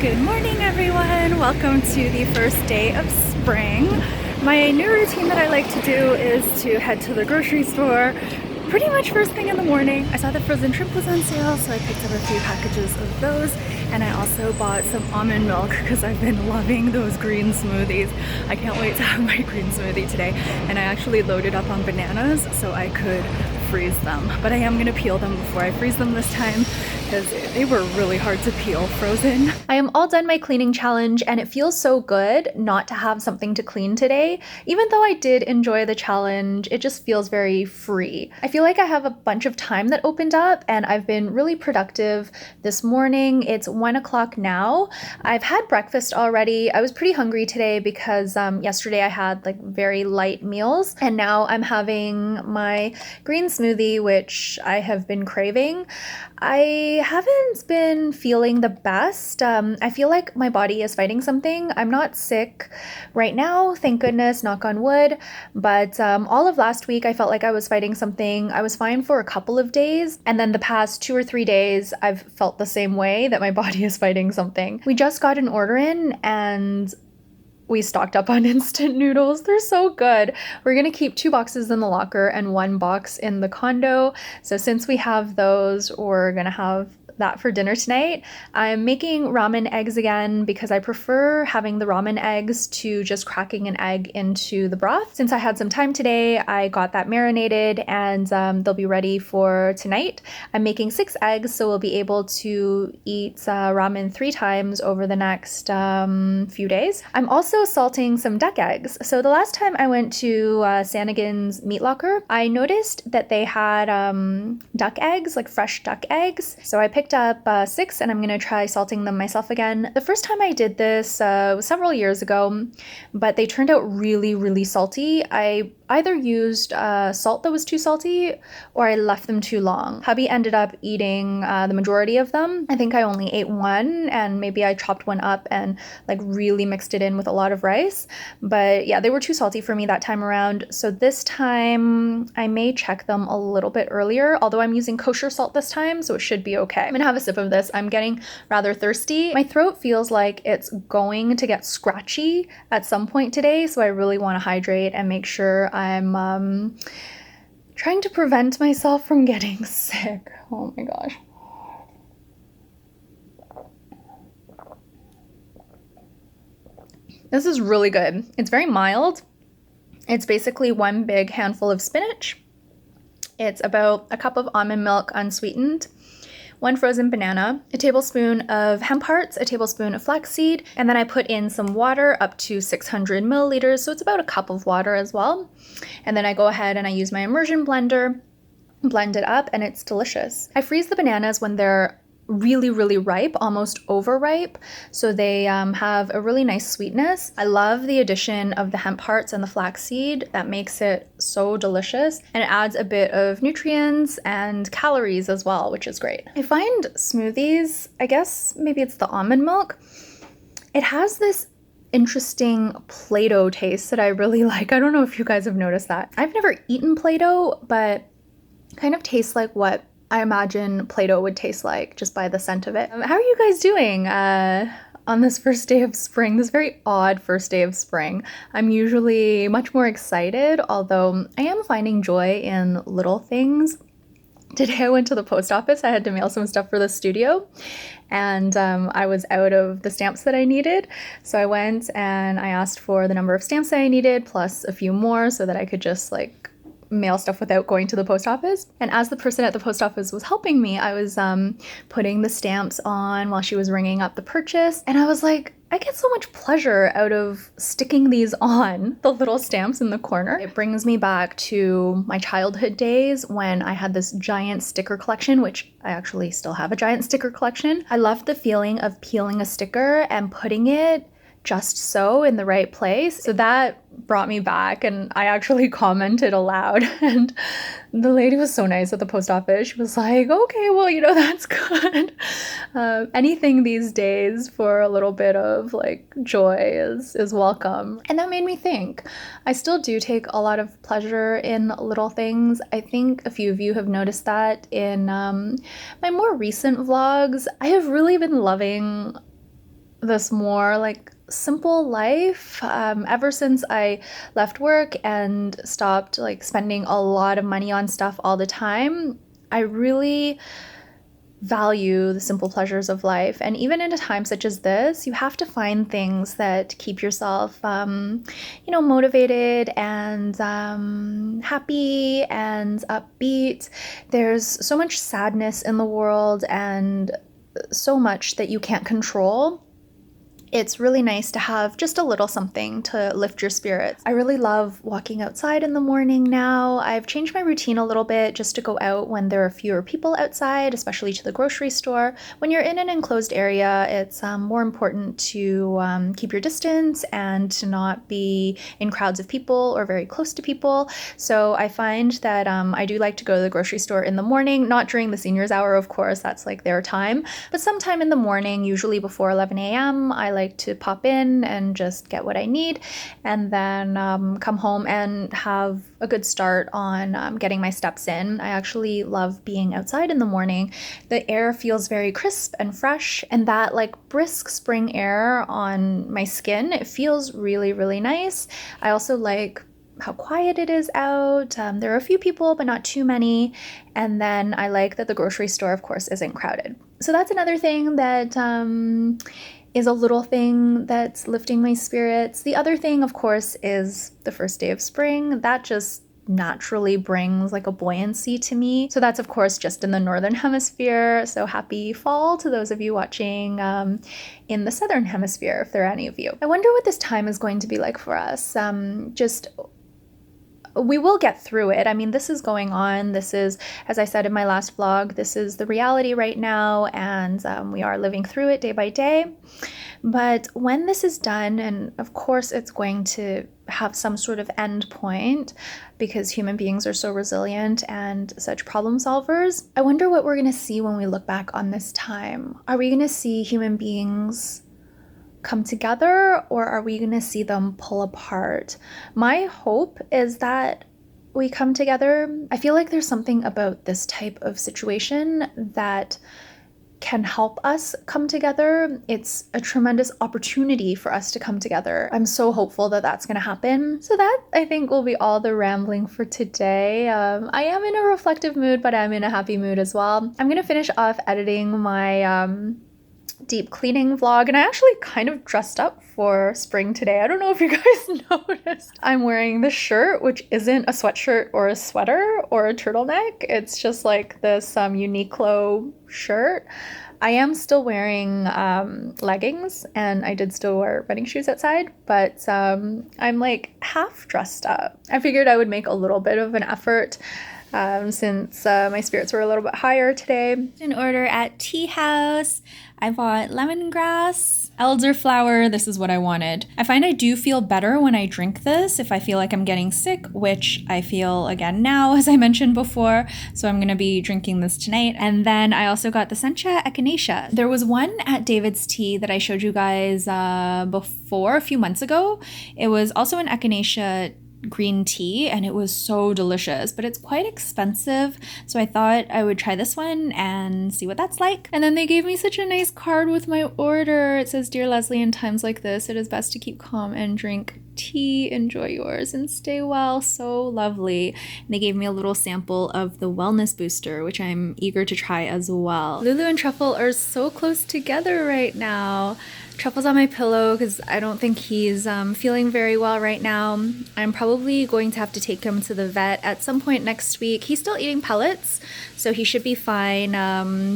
Good morning, everyone. Welcome to the first day of spring. My new routine that I like to do is to head to the grocery store pretty much first thing in the morning. I saw that frozen shrimp was on sale, so I picked up a few packages of those, and I also bought some almond milk because I've been loving those green smoothies. I can't wait to have my green smoothie today, and I actually loaded up on bananas so I could freeze them, but I am gonna peel them before I freeze them this time because they were really hard to peel frozen. I am all done my cleaning challenge, and it feels so good not to have something to clean today. Even though I did enjoy the challenge, it just feels very free. I feel like I have a bunch of time that opened up, and I've been really productive this morning. It's 1 o'clock now. I've had breakfast already. I was pretty hungry today because yesterday I had like very light meals, and now I'm having my green smoothie, which I have been craving. I haven't been feeling the best. I feel like my body is fighting something. I'm not sick right now, thank goodness, knock on wood, but all of last week I felt like I was fighting something. I was fine for a couple of days, and then the past 2 or 3 days I've felt the same way, that my body is fighting something. We just got an order in, and we stocked up on instant noodles. They're so good. We're gonna keep 2 boxes in the locker and 1 box in the condo. So since we have those, we're gonna have that for dinner tonight. I'm making ramen eggs again because I prefer having the ramen eggs to just cracking an egg into the broth. Since I had some time today, I got that marinated, and they'll be ready for tonight. I'm making 6 eggs, so we'll be able to eat ramen 3 times over the next few days. I'm also salting some duck eggs. So the last time I went to Sanigan's Meat Locker, I noticed that they had duck eggs, like fresh duck eggs. So I picked up 6, and I'm gonna try salting them myself again. The first time I did this was several years ago, but they turned out really, really salty. I either used salt that was too salty, or I left them too long. Hubby ended up eating the majority of them. I think I only ate 1, and maybe I chopped 1 up and like really mixed it in with a lot of rice. But yeah, they were too salty for me that time around. So this time I may check them a little bit earlier, although I'm using kosher salt this time, so it should be okay. I'm gonna have a sip of this. I'm getting rather thirsty. My throat feels like it's going to get scratchy at some point today, so I really want to hydrate and make sure I'm trying to prevent myself from getting sick. Oh my gosh. This is really good. It's very mild. It's basically 1 big handful of spinach. It's about a cup of almond milk unsweetened, 1 frozen banana, a tablespoon of hemp hearts, a tablespoon of flaxseed, and then I put in some water up to 600 milliliters, so it's about a cup of water as well. And then I go ahead and I use my immersion blender, blend it up, and it's delicious. I freeze the bananas when they're really, really ripe, almost overripe, so they have a really nice sweetness. I love the addition of the hemp hearts and the flaxseed. That makes it so delicious, and it adds a bit of nutrients and calories as well, which is great. I find smoothies, I guess maybe it's the almond milk, it has this interesting Play-Doh taste that I really like. I don't know if you guys have noticed that. I've never eaten Play-Doh, but it kind of tastes like what I imagine Play-Doh would taste like just by the scent of it. How are you guys doing on this first day of spring, this very odd first day of spring? I'm usually much more excited, although I am finding joy in little things. Today I went to the post office. I had to mail some stuff for the studio, and I was out of the stamps that I needed. So I went and I asked for the number of stamps that I needed, plus a few more, so that I could just like mail stuff without going to the post office. And as the person at the post office was helping me, I was putting the stamps on while she was ringing up the purchase, and I was like, I get so much pleasure out of sticking these on, the little stamps in the corner. It brings me back to my childhood days when I had this giant sticker collection, which I actually still have a giant sticker collection. I loved the feeling of peeling a sticker and putting it just so in the right place. So that brought me back, and I actually commented aloud, and the lady was so nice at the post office. She was like, okay, well, you know, that's good. Anything these days for a little bit of like joy is welcome. And that made me think. I still do take a lot of pleasure in little things. I think a few of you have noticed that in my more recent vlogs. I have really been loving this more like simple life. Ever since I left work and stopped like spending a lot of money on stuff all the time, I really value the simple pleasures of life. And even in a time such as this, you have to find things that keep yourself, motivated and happy and upbeat. There's so much sadness in the world and so much that you can't control. It's really nice to have just a little something to lift your spirits. I really love walking outside in the morning now. I've changed my routine a little bit just to go out when there are fewer people outside, especially to the grocery store. When you're in an enclosed area, it's more important to keep your distance and to not be in crowds of people or very close to people. So I find that I do like to go to the grocery store in the morning, not during the seniors hour, of course, that's like their time, but sometime in the morning, usually before 11 a.m. I like to pop in and just get what I need and then come home and have a good start on getting my steps in. I actually love being outside in the morning. The air feels very crisp and fresh, and that like brisk spring air on my skin, it feels really, really nice. I also like how quiet it is out. There are a few people, but not too many. And then I like that the grocery store, of course, isn't crowded. So that's another thing that is a little thing that's lifting my spirits. The other thing, of course, is the first day of spring. That just naturally brings like a buoyancy to me. So that's, of course, just in the Northern Hemisphere. So happy fall to those of you watching in the Southern Hemisphere, if there are any of you. I wonder what this time is going to be like for us. We will get through it. I mean, this is going on. This is, as I said in my last vlog, this is the reality right now, and we are living through it day by day. But when this is done, and of course it's going to have some sort of end point because human beings are so resilient and such problem solvers, I wonder what we're going to see when we look back on this time. Are we going to see human beings come together, or are we going to see them pull apart? My hope is that we come together. I feel like there's something about this type of situation that can help us come together. It's a tremendous opportunity for us to come together. I'm so hopeful that that's going to happen. So that, I think, will be all the rambling for today. I am in a reflective mood, but I'm in a happy mood as well. I'm going to finish off editing my deep cleaning vlog, and I actually kind of dressed up for spring today. I don't know if you guys noticed. I'm wearing this shirt, which isn't a sweatshirt or a sweater or a turtleneck. It's just like this Uniqlo shirt. I am still wearing leggings, and I did still wear running shoes outside, but I'm like half dressed up. I figured I would make a little bit of an effort since my spirits were a little bit higher today. In order at Tea Haus, I bought lemongrass, elderflower. This is what I wanted. I find I do feel better when I drink this if I feel like I'm getting sick, which I feel again now, as I mentioned before. So I'm going to be drinking this tonight. And then I also got the sencha echinacea. There was one at David's Tea that I showed you guys before a few months ago. It was also an echinacea green tea, and it was so delicious, but it's quite expensive, so I thought I would try this one and see what that's like. And then they gave me such a nice card with my order. It says, "Dear Leslie, in times like this, it is best to keep calm and drink tea. Enjoy yours and stay well." So lovely. And they gave me a little sample of the wellness booster, which I'm eager to try as well. Lulu and Truffle are so close together right now. Truffle's on my pillow because I don't think he's feeling very well right now. I'm probably going to have to take him to the vet at some point next week. He's still eating pellets, so he should be fine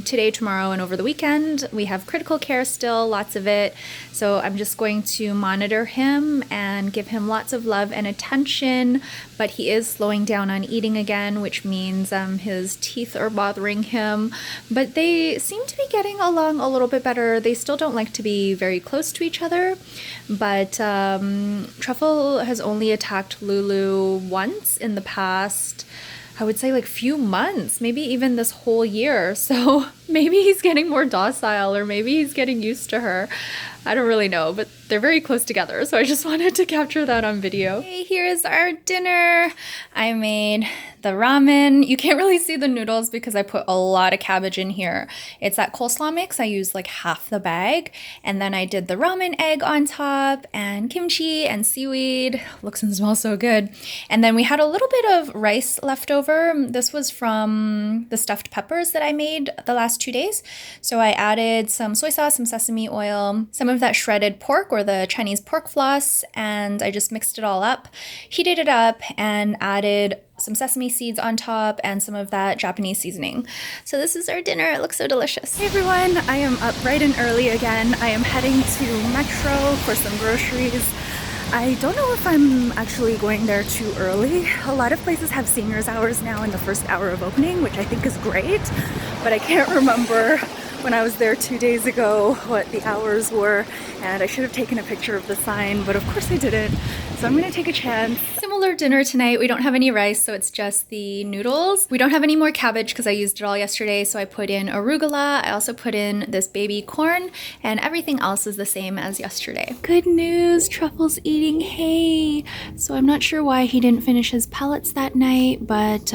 today, tomorrow, and over the weekend. We have critical care still, lots of it. So I'm just going to monitor him and give him lots of love and attention. But he is slowing down on eating again, which means his teeth are bothering him. But they seem to be getting along a little bit better. They still don't like to be very close to each other, but Truffle has only attacked Lulu once in the past, I would say, like few months, maybe even this whole year. So Maybe he's getting more docile, or maybe he's getting used to her. I don't really know, but they're very close together, so I just wanted to capture that on video. Hey, here's our dinner. I made the ramen. You can't really see the noodles because I put a lot of cabbage in here. It's that coleslaw mix. I used like half the bag, and then I did the ramen egg on top and kimchi and seaweed. Looks and smells so good. And then we had a little bit of rice left over. This was from the stuffed peppers that I made the last 2 days. So I added some soy sauce, some sesame oil, some of that shredded pork or the Chinese pork floss, and I just mixed it all up, heated it up, and added some sesame seeds on top and some of that Japanese seasoning. So this is our dinner. It looks so delicious. Hey everyone, I am up bright and early again. I am heading to Metro for some groceries. I don't know if I'm actually going there too early. A lot of places have seniors hours now in the first hour of opening, which I think is great, but I can't remember when I was there 2 days ago what the hours were, and I should have taken a picture of the sign, but of course I didn't. So I'm gonna take a chance. Similar dinner tonight. We don't have any rice, so it's just the noodles. We don't have any more cabbage because I used it all yesterday, so I put in arugula. I also put in this baby corn, and everything else is the same as yesterday. Good news, Truffle's eating hay. So I'm not sure why he didn't finish his pellets that night, but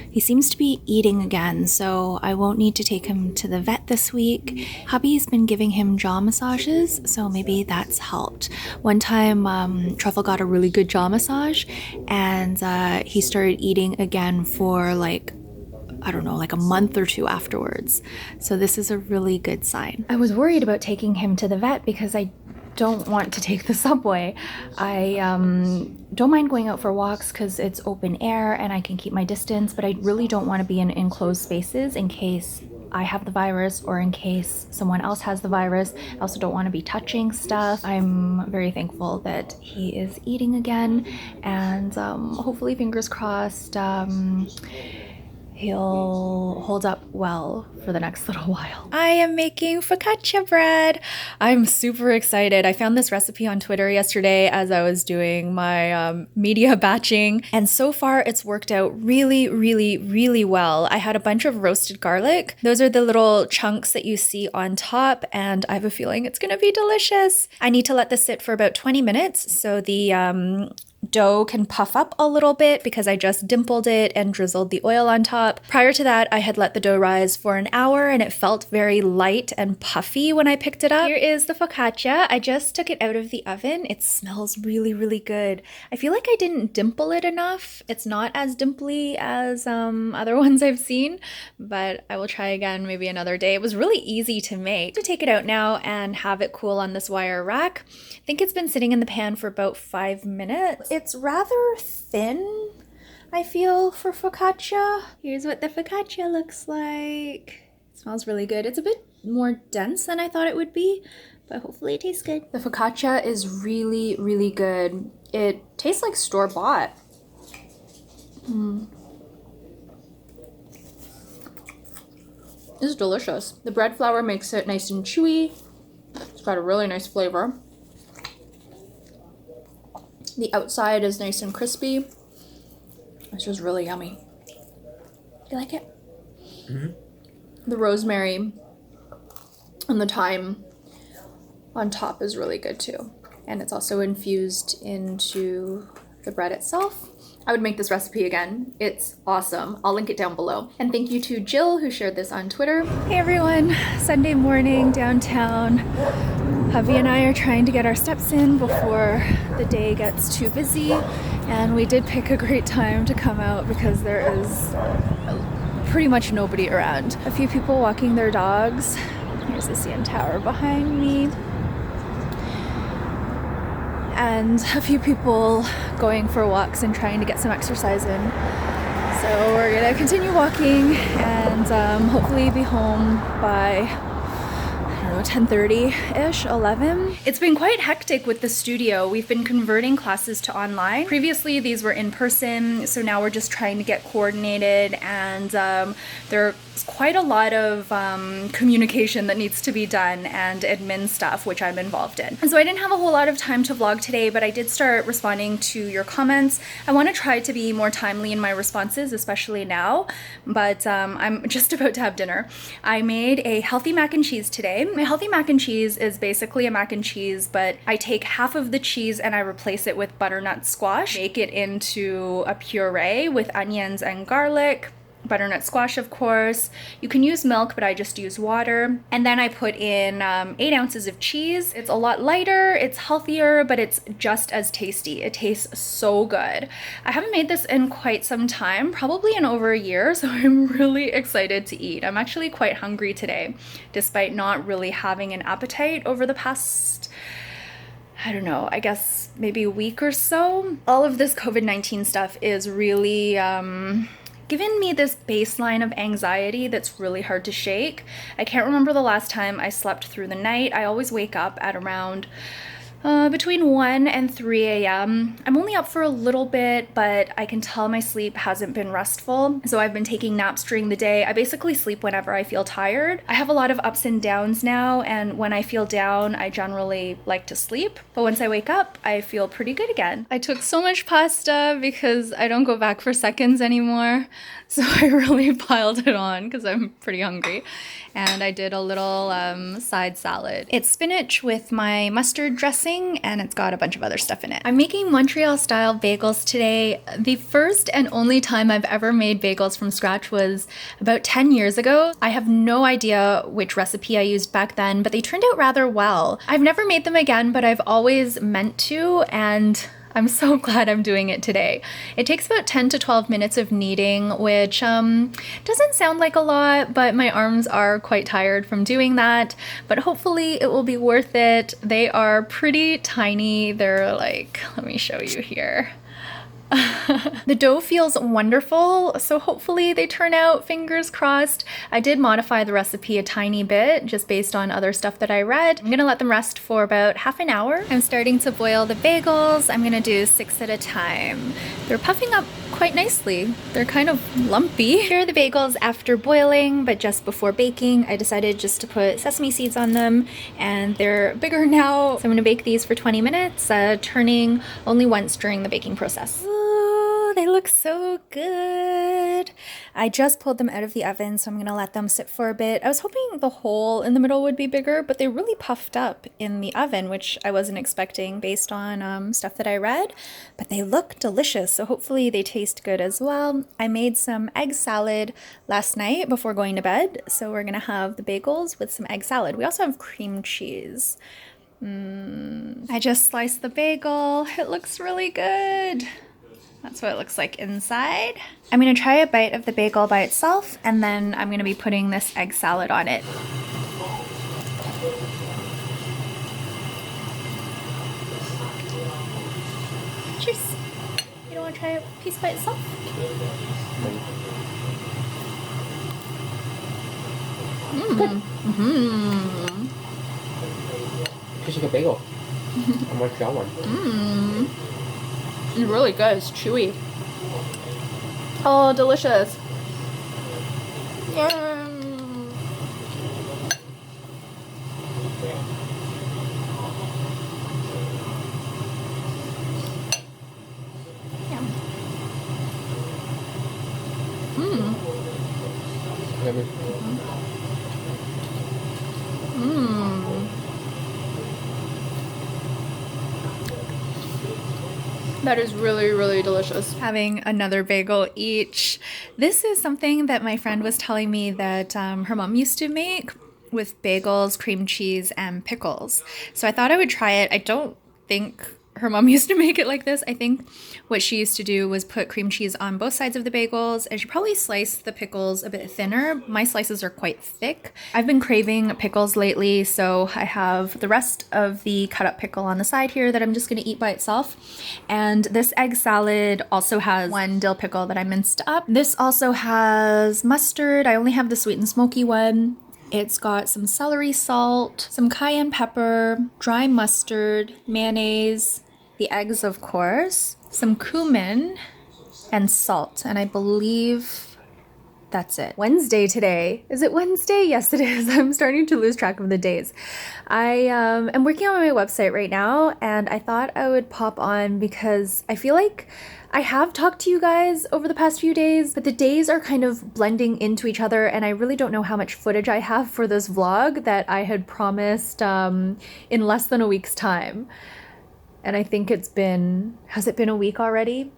he seems to be eating again, so I won't need to take him to the vet this week. Hubby's been giving him jaw massages, so maybe that's helped. One time, Truffle got a really good jaw massage, and he started eating again for like, I don't know, like a month or two afterwards. So this is a really good sign. I was worried about taking him to the vet because I don't want to take the subway. I don't mind going out for walks because it's open air and I can keep my distance, but I really don't want to be in enclosed spaces in case I have the virus or in case someone else has the virus. I also don't want to be touching stuff. I'm very thankful that he is eating again, and hopefully, fingers crossed, he'll hold up well for the next little while. I am making focaccia bread. I'm super excited. I found this recipe on Twitter yesterday as I was doing my media batching, and so far it's worked out really, really, really well. I had a bunch of roasted garlic. Those are the little chunks that you see on top, and I have a feeling it's gonna be delicious. I need to let this sit for about 20 minutes so the dough can puff up a little bit because I just dimpled it and drizzled the oil on top. Prior to that, I had let the dough rise for an hour and it felt very light and puffy when I picked it up. Here is the focaccia. I just took it out of the oven. It smells really, really good. I feel like I didn't dimple it enough. It's not as dimply as other ones I've seen, but I will try again maybe another day. It was really easy to make. To take it out now and have it cool on this wire rack. I think it's been sitting in the pan for about 5 minutes. It's rather thin, I feel, for focaccia. Here's what the focaccia looks like. It smells really good. It's a bit more dense than I thought it would be, but hopefully it tastes good. The focaccia is really, really good. It tastes like store-bought. This is delicious. The bread flour makes it nice and chewy. It's got a really nice flavor. The outside is nice and crispy. This was really yummy. Do you like it? Mm-hmm. The rosemary and the thyme on top is really good too. And it's also infused into the bread itself. I would make this recipe again. It's awesome. I'll link it down below. And thank you to Jill who shared this on Twitter. Hey everyone, Sunday morning downtown. Hubby and I are trying to get our steps in before the day gets too busy, and we did pick a great time to come out because there is pretty much nobody around. A few people walking their dogs. Here's the CN Tower behind me. And a few people going for walks and trying to get some exercise in. So we're gonna continue walking and hopefully be home by don't know, 10:30-ish, 11. It's been quite hectic with the studio. We've been converting classes to online. Previously, these were in person, so now we're just trying to get coordinated, and there's quite a lot of communication that needs to be done and admin stuff, which I'm involved in. And so I didn't have a whole lot of time to vlog today, but I did start responding to your comments. I want to try to be more timely in my responses, especially now, but I'm just about to have dinner. I made a healthy mac and cheese today. My healthy mac and cheese is basically a mac and cheese, but I take half of the cheese and I replace it with butternut squash, make it into a puree with onions and garlic, butternut squash, of course. You can use milk, but I just use water. And then I put in 8 ounces of cheese. It's a lot lighter, it's healthier, but it's just as tasty. It tastes so good. I haven't made this in quite some time, probably in over a year, so I'm really excited to eat. I'm actually quite hungry today, despite not really having an appetite over the past, I don't know, I guess maybe a week or so. All of this COVID-19 stuff is really given me this baseline of anxiety that's really hard to shake. I can't remember the last time I slept through the night. I always wake up at around between 1 and 3 a.m. I'm only up for a little bit, but I can tell my sleep hasn't been restful. So I've been taking naps during the day. I basically sleep whenever I feel tired. I have a lot of ups and downs now, and when I feel down, I generally like to sleep. But once I wake up, I feel pretty good again. I took so much pasta because I don't go back for seconds anymore. So I really piled it on because I'm pretty hungry. And I did a little side salad. It's spinach with my mustard dressing, and it's got a bunch of other stuff in it. I'm making Montreal style bagels today. The first and only time I've ever made bagels from scratch was about 10 years ago. I have no idea which recipe I used back then, but they turned out rather well. I've never made them again, but I've always meant to, and I'm so glad I'm doing it today. It takes about 10 to 12 minutes of kneading, which doesn't sound like a lot, but my arms are quite tired from doing that. But hopefully it will be worth it. They are pretty tiny. They're like, let me show you here. The dough feels wonderful, so hopefully they turn out, fingers crossed. I did modify the recipe a tiny bit just based on other stuff that I read. I'm gonna let them rest for about half an hour. I'm starting to boil the bagels. I'm gonna do 6 at a time. They're puffing up quite nicely. They're kind of lumpy. Here are the bagels after boiling, but just before baking. I decided just to put sesame seeds on them, and they're bigger now. So I'm gonna bake these for 20 minutes, turning only once during the baking process. They look so good. I just pulled them out of the oven, so I'm gonna let them sit for a bit. I was hoping the hole in the middle would be bigger, but they really puffed up in the oven, which I wasn't expecting based on stuff that I read, but they look delicious, so hopefully they taste good as well. I made some egg salad last night before going to bed, so we're gonna have the bagels with some egg salad. We also have cream cheese. I just sliced the bagel. It looks really good. That's what it looks like inside. I'm gonna try a bite of the bagel by itself, and then I'm gonna be putting this egg salad on it. Cheers. You don't wanna try a piece by itself? Tastes like a bagel. A Montreal one. It's really good. It's chewy. Oh, delicious. Yum. Yum. That is really, really delicious. Having another bagel each. This is something that my friend was telling me that her mom used to make with bagels, cream cheese, and pickles. So I thought I would try it. I don't think her mom used to make it like this. I think what she used to do was put cream cheese on both sides of the bagels, and she probably sliced the pickles a bit thinner. My slices are quite thick. I've been craving pickles lately, so I have the rest of the cut up pickle on the side here that I'm just gonna eat by itself. And this egg salad also has one dill pickle that I minced up. This also has mustard. I only have the sweet and smoky one. It's got some celery salt, some cayenne pepper, dry mustard, mayonnaise, the eggs, of course, some cumin, and salt. And I believe that's it. Wednesday today. Is it Wednesday? Yes, it is. I'm starting to lose track of the days. I am working on my website right now, and I thought I would pop on because I feel like I have talked to you guys over the past few days, but the days are kind of blending into each other, and I really don't know how much footage I have for this vlog that I had promised in less than a week's time. And I think has it been a week already?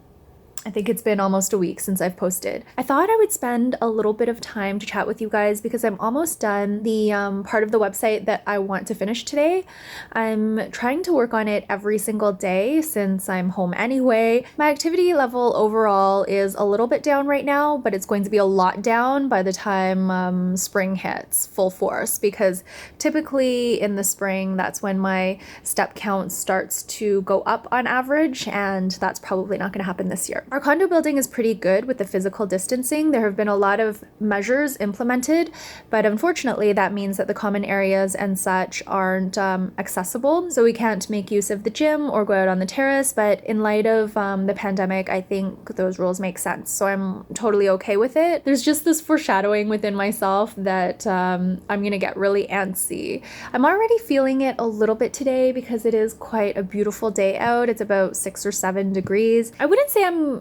I think it's been almost a week since I've posted. I thought I would spend a little bit of time to chat with you guys because I'm almost done the part of the website that I want to finish today. I'm trying to work on it every single day since I'm home anyway. My activity level overall is a little bit down right now, but it's going to be a lot down by the time spring hits full force, because typically in the spring, that's when my step count starts to go up on average, and that's probably not going to happen this year. Our condo building is pretty good with the physical distancing. There have been a lot of measures implemented, but unfortunately that means that the common areas and such aren't accessible. So we can't make use of the gym or go out on the terrace, but in light of the pandemic, I think those rules make sense. So I'm totally okay with it. There's just this foreshadowing within myself that I'm gonna get really antsy. I'm already feeling it a little bit today because it is quite a beautiful day out. It's about 6 or 7 degrees. I wouldn't say I'm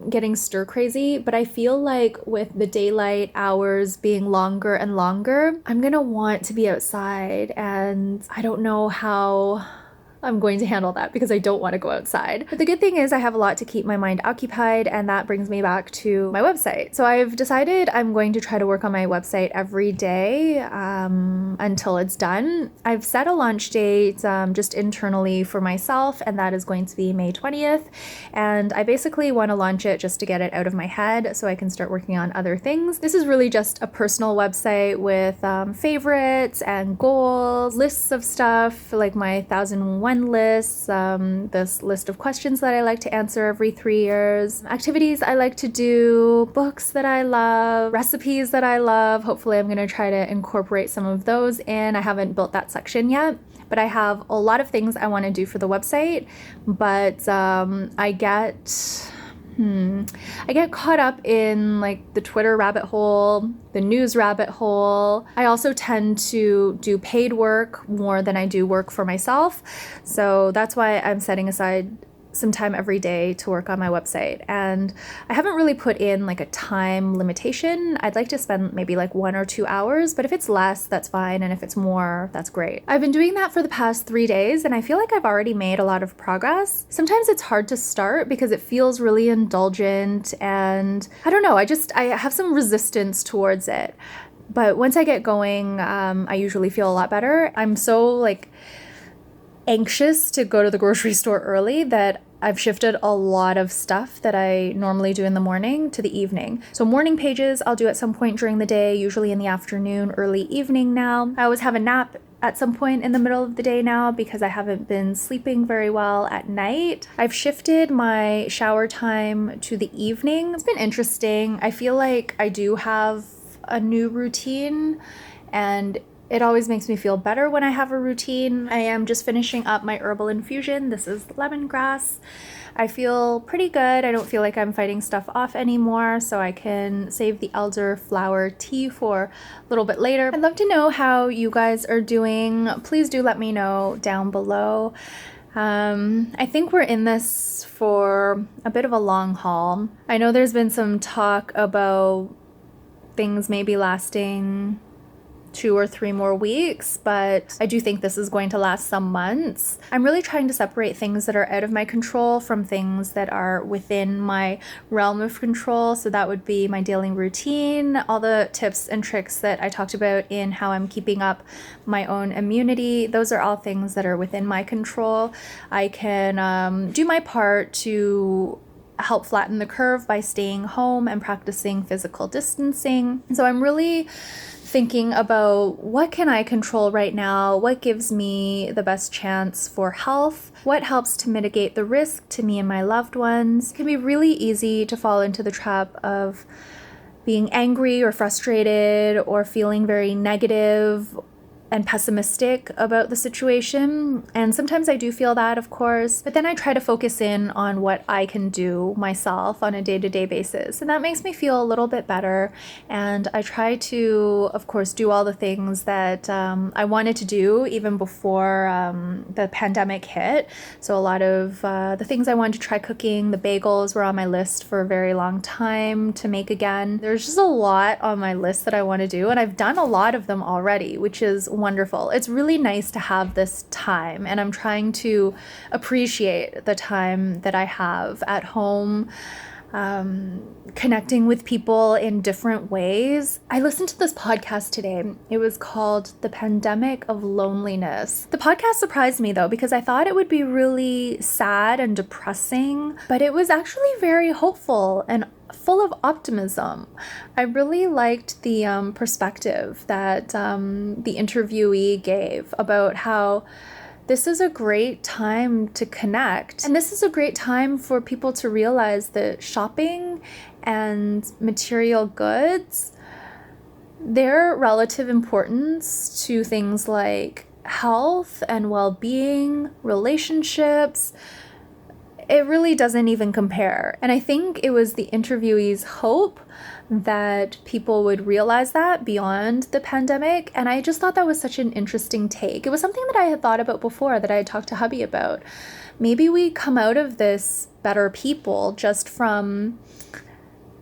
getting stir crazy, but I feel like with the daylight hours being longer and longer, I'm gonna want to be outside, and I don't know how I'm going to handle that because I don't want to go outside. But the good thing is I have a lot to keep my mind occupied, and that brings me back to my website. So I've decided I'm going to try to work on my website every day until it's done. I've set a launch date just internally for myself, and that is going to be May 20th. And I basically want to launch it just to get it out of my head so I can start working on other things. This is really just a personal website with favorites and goals, lists of stuff like my 1001 lists, this list of questions that I like to answer every 3 years, activities I like to do, books that I love, recipes that I love. Hopefully I'm going to try to incorporate some of those in. I haven't built that section yet, but I have a lot of things I want to do for the website, but I get caught up in like the Twitter rabbit hole, the news rabbit hole. I also tend to do paid work more than I do work for myself. So that's why I'm setting aside some time every day to work on my website. And I haven't really put in like a time limitation. I'd like to spend maybe like 1 or 2 hours, but if it's less, that's fine. And if it's more, that's great. I've been doing that for the past 3 days, and I feel like I've already made a lot of progress. Sometimes it's hard to start because it feels really indulgent, and I don't know, I have some resistance towards it. But once I get going, I usually feel a lot better. I'm so like anxious to go to the grocery store early that I've shifted a lot of stuff that I normally do in the morning to the evening. So morning pages I'll do at some point during the day, usually in the afternoon, early evening now. I always have a nap at some point in the middle of the day now because I haven't been sleeping very well at night. I've shifted my shower time to the evening. It's been interesting. I feel like I do have a new routine, and it always makes me feel better when I have a routine. I am just finishing up my herbal infusion. This is lemongrass. I feel pretty good. I don't feel like I'm fighting stuff off anymore, so I can save the elderflower tea for a little bit later. I'd love to know how you guys are doing. Please do let me know down below. I think we're in this for a bit of a long haul. I know there's been some talk about things maybe lasting 2 or 3 more weeks, but I do think this is going to last some months. I'm really trying to separate things that are out of my control from things that are within my realm of control. So that would be my daily routine, all the tips and tricks that I talked about in how I'm keeping up my own immunity. Those are all things that are within my control. I can do my part to help flatten the curve by staying home and practicing physical distancing. So I'm really thinking about what can I control right now, what gives me the best chance for health, what helps to mitigate the risk to me and my loved ones. It can be really easy to fall into the trap of being angry or frustrated or feeling very negative and pessimistic about the situation. And sometimes I do feel that, of course, but then I try to focus in on what I can do myself on a day-to-day basis. And that makes me feel a little bit better. And I try to, of course, do all the things that I wanted to do even before the pandemic hit. So a lot of the things I wanted to try cooking, the bagels were on my list for a very long time to make again. There's just a lot on my list that I want to do, and I've done a lot of them already, which is wonderful. It's really nice to have this time, and I'm trying to appreciate the time that I have at home, connecting with people in different ways. I listened to this podcast today. It was called The Pandemic of Loneliness. The podcast surprised me though, because I thought it would be really sad and depressing, but it was actually very hopeful and full of optimism. I really liked the perspective that the interviewee gave about how this is a great time to connect. And this is a great time for people to realize that shopping and material goods, their relative importance to things like health and well-being, relationships, it really doesn't even compare. And I think it was the interviewee's hope that people would realize that beyond the pandemic. And I just thought that was such an interesting take. It was something that I had thought about before, that I had talked to hubby about. Maybe we come out of this better people just from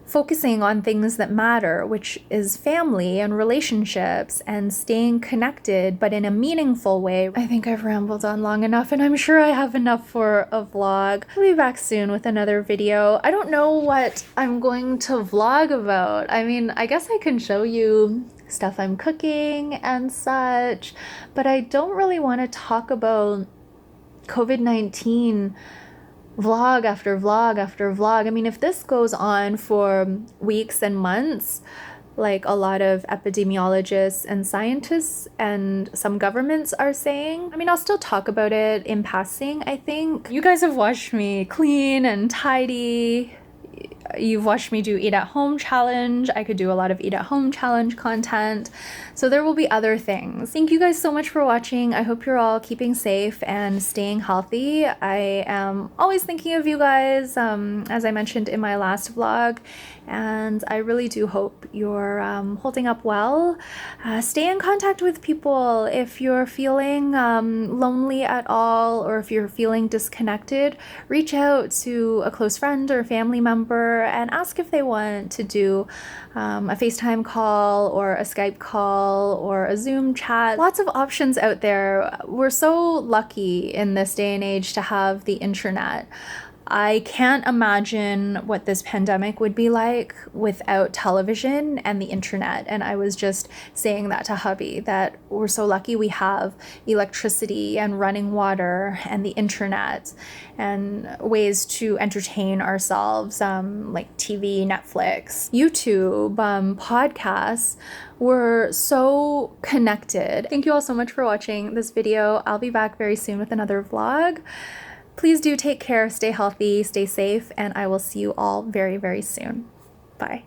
focusing on things that matter, which is family and relationships and staying connected, but in a meaningful way. I think I've rambled on long enough, and I'm sure I have enough for a vlog. I'll be back soon with another video. I don't know what I'm going to vlog about. I mean, I guess I can show you stuff I'm cooking and such, but I don't really want to talk about COVID-19 vlog after vlog after vlog. I mean, if this goes on for weeks and months, like a lot of epidemiologists and scientists and some governments are saying, I mean, I'll still talk about it in passing, I think. You guys have watched me clean and tidy. You've watched me do eat at home challenge. I could do a lot of eat at home challenge content. So there will be other things. Thank you guys so much for watching. I hope you're all keeping safe and staying healthy. I am always thinking of you guys, as I mentioned in my last vlog, and I really do hope you're holding up well. Stay in contact with people. If you're feeling lonely at all, or if you're feeling disconnected, reach out to a close friend or family member and ask if they want to do a FaceTime call or a Skype call or a Zoom chat. Lots of options out there. We're so lucky in this day and age to have the internet. I can't imagine what this pandemic would be like without television and the internet. And I was just saying that to hubby, that we're so lucky we have electricity and running water and the internet and ways to entertain ourselves, like TV, Netflix, YouTube, podcasts. We're so connected. Thank you all so much for watching this video. I'll be back very soon with another vlog. Please do take care, stay healthy, stay safe, and I will see you all very, very soon. Bye.